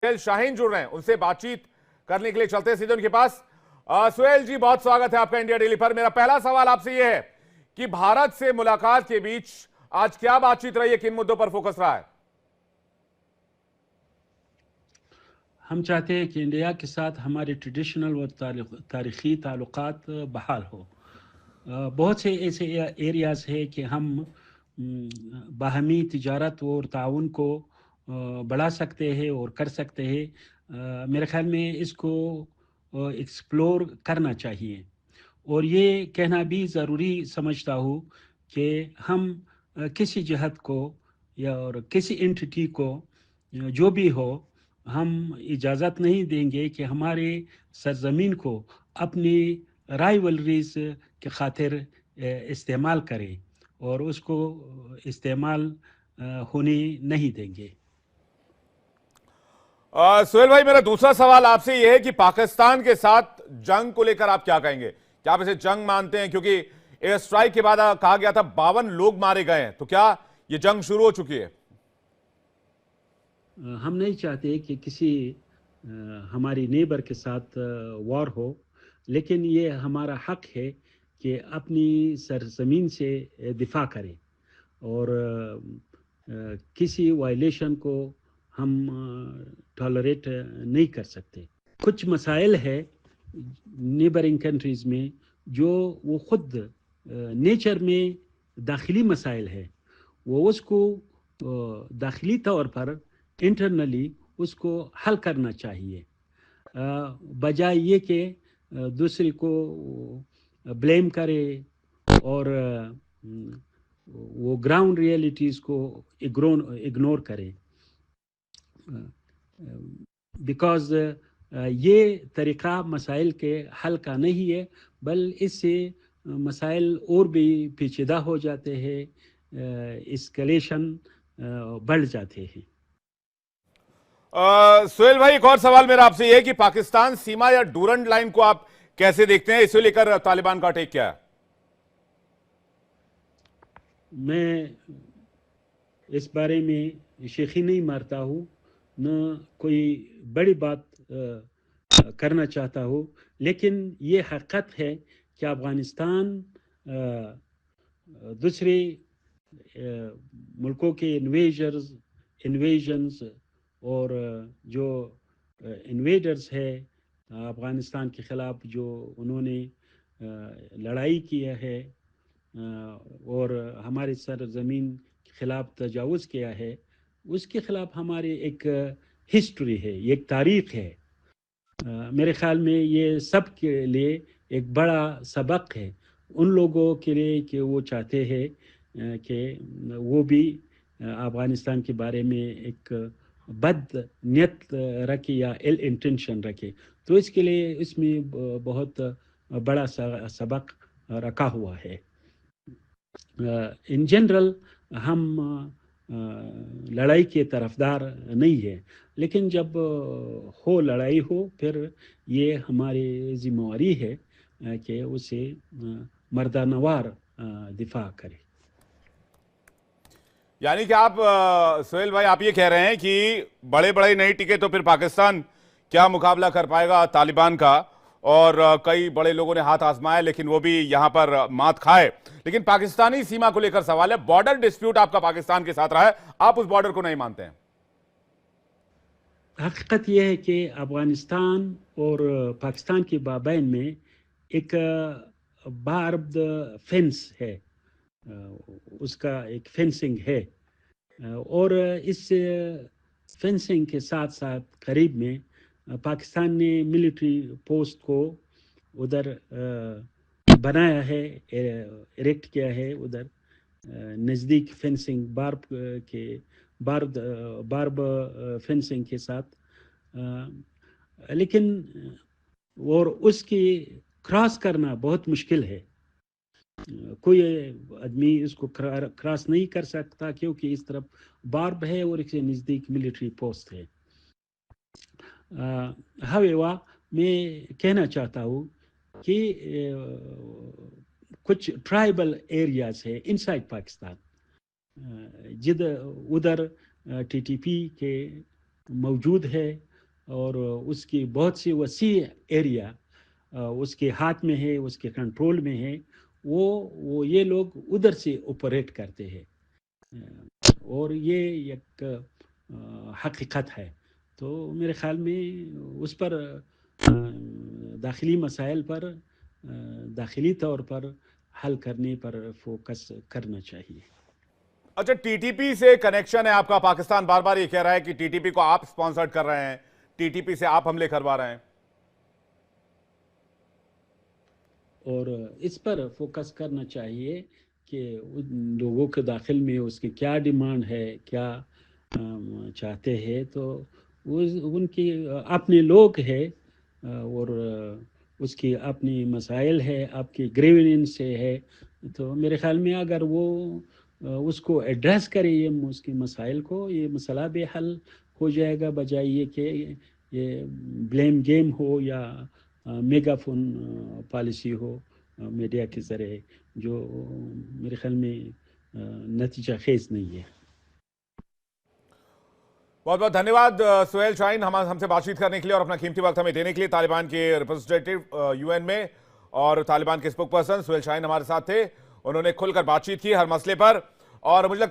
سہیل شاہین جڑ رہے ہیں، ان سے بات چیت کرنے کے لیے چلتے ہیں سیدھے ان کے پاس۔ سہیل جی، بہت سواگت ہے آپ کا انڈیا ڈیلی پر۔ میرا پہلا سوال آپ سے یہ ہے کہ بھارت سے ملاقات کے بیچ آج کیا بات چیت رہی ہے، کن مدوں پر فوکس رہا ہے؟ ہم چاہتے ہیں کہ انڈیا کے ساتھ ہمارے ٹریڈیشنل و تاریخی تعلقات بحال ہو۔ بہت سے ایسے ایریاز ہیں کہ ہم باہمی تجارت اور تعاون کو بڑھا سکتے ہیں اور کر سکتے ہیں۔ میرے خیال میں اس کو ایکسپلور کرنا چاہیے، اور یہ کہنا بھی ضروری سمجھتا ہوں کہ ہم کسی جہت کو یا اور کسی انٹیٹی کو جو بھی ہو، ہم اجازت نہیں دیں گے کہ ہمارے سرزمین کو اپنی رائیولریز کے خاطر استعمال کریں، اور اس کو استعمال ہونے نہیں دیں گے۔ سہیل بھائی، میرا دوسرا سوال آپ سے یہ ہے کہ پاکستان کے ساتھ جنگ کو لے کر آپ کیا کہیں گے؟ کیا آپ اسے جنگ مانتے ہیں؟ کیونکہ ایئر سٹرائک کے بعد کہا گیا تھا 52 لوگ مارے گئے ہیں، تو کیا یہ جنگ شروع ہو چکی ہے؟ ہم نہیں چاہتے کہ کسی ہماری نیبر کے ساتھ وار ہو، لیکن یہ ہمارا حق ہے کہ اپنی سرزمین سے دفاع کریں، اور کسی وائلیشن کو ہم ٹالریٹ نہیں کر سکتے۔ کچھ مسائل ہے نیبرنگ کنٹریز میں جو وہ خود نیچر میں داخلی مسائل ہے، وہ اس کو داخلی طور پر انٹرنلی اس کو حل کرنا چاہیے، بجائے یہ کہ دوسرے کو بلیم کرے اور وہ گراؤنڈ ریئلٹیز کو اگنور کرے، بیکاز یہ طریقہ مسائل کے حل کا نہیں ہے، بل اس سے مسائل اور بھی پیچیدہ ہو جاتے ہیں، اسکلیشن بڑھ جاتے ہیں۔ سہیل بھائی، ایک اور سوال میرا آپ سے یہ ہے کہ پاکستان سیما یا ڈورنڈ لائن کو آپ کیسے دیکھتے ہیں؟ اسے لے کر طالبان کا ٹیک کیا ہے؟ میں اس بارے میں شیخی نہیں مارتا ہوں، نہ کوئی بڑی بات کرنا چاہتا ہوں، لیکن یہ حقیقت ہے کہ افغانستان دوسرے ملکوں کے انویژنز اور جو انویڈرز ہے افغانستان کے خلاف، جو انہوں نے لڑائی کیا ہے اور ہمارے سرزمین کے خلاف تجاوز کیا ہے، اس کے خلاف ہماری ایک ہسٹری ہے، ایک تاریخ ہے۔ میرے خیال میں یہ سب کے لیے ایک بڑا سبق ہے، ان لوگوں کے لیے کہ وہ چاہتے ہیں کہ وہ بھی افغانستان کے بارے میں ایک بد نیت رکھے یا ایل انٹینشن رکھے، تو اس کے لیے اس میں بہت بڑا سبق رکھا ہوا ہے۔ ان جنرل ہم لڑائی کے طرفدار نہیں ہے، لیکن جب ہو لڑائی ہو، پھر یہ ہماری ذمہ داری ہے کہ اسے مردانہ وار دفاع کرے۔ یعنی کہ آپ سہیل بھائی، آپ یہ کہہ رہے ہیں کہ بڑے بڑے نہیں ٹکے تو پھر پاکستان کیا مقابلہ کر پائے گا طالبان کا؟ اور کئی بڑے لوگوں نے ہاتھ آزمائے لیکن وہ بھی یہاں پر مات کھائے۔ لیکن پاکستانی سیما کو لے کر سوال ہے، بارڈر ڈسپیوٹ آپ کا پاکستان کے ساتھ رہا ہے، آپ اس بارڈر کو نہیں مانتے ہیں؟ حقیقت یہ ہے کہ افغانستان اور پاکستان کے مابین میں ایک باربڈ فینس ہے، اس کا ایک فینسنگ ہے، اور اس فینسنگ کے ساتھ ساتھ قریب میں پاکستان نے ملٹری پوسٹ کو ادھر بنایا ہے، ایریکٹ کیا ہے ادھر نزدیک فینسنگ بارب فینسنگ کے ساتھ، لیکن اور اس کی کراس کرنا بہت مشکل ہے، کوئی آدمی اس کو کراس نہیں کر سکتا، کیونکہ اس طرف بارب ہے اور اس کے نزدیک ملٹری پوسٹ ہے۔ ہویوا میں کہنا چاہتا ہوں کہ کچھ ٹرائبل ایریاز ہے انسائڈ پاکستان، ادھر ٹی ٹی پی کے موجود ہے، اور اس کی بہت سی وسیع ایریا اس کے ہاتھ میں ہے، اس کے کنٹرول میں ہے، وہ یہ لوگ ادھر سے آپریٹ کرتے ہیں، اور یہ ایک حقیقت ہے۔ تو میرے خیال میں اس پر داخلی مسائل پر داخلی طور پر حل کرنے پر فوکس کرنا چاہیے۔ اچھا، ٹی ٹی پی سے کنیکشن ہے آپ کا، پاکستان بار بار یہ کہہ رہا ہے کہ ٹی ٹی پی کو آپ سپانسر کر رہے ہیں، ٹی ٹی پی سے آپ حملے کروا رہے ہیں۔ اور اس پر فوکس کرنا چاہیے کہ ان لوگوں کے داخل میں اس کی کیا ڈیمانڈ ہے، کیا چاہتے ہیں، تو ان کی اپنے لوگ ہے، اور اس کی اپنی مسائل ہے، آپ کی گریوننس سے ہے۔ تو میرے خیال میں اگر وہ اس کو ایڈریس کرے، اس کی مسائل کو، یہ مسئلہ بھی حل ہو جائے گا، بجائے یہ کہ یہ بلیم گیم ہو یا میگا فون پالیسی ہو میڈیا کے ذریعے، جو میرے خیال میں نتیجہ خیز نہیں ہے۔ بہت بہت دھنیہ واد سہیل شاہین، ہم سے بات چیت کرنے کے لیے اور اپنا قیمتی وقت ہمیں دینے کے لیے، طالبان کے ریپرزنٹیٹیو یو این میں اور طالبان کے اسپوک پرسن سہیل شاہین ہمارے ساتھ تھے۔ انہوں نے کھل کر بات چیت کی ہر مسئلے پر، اور مجھے لگتا ہے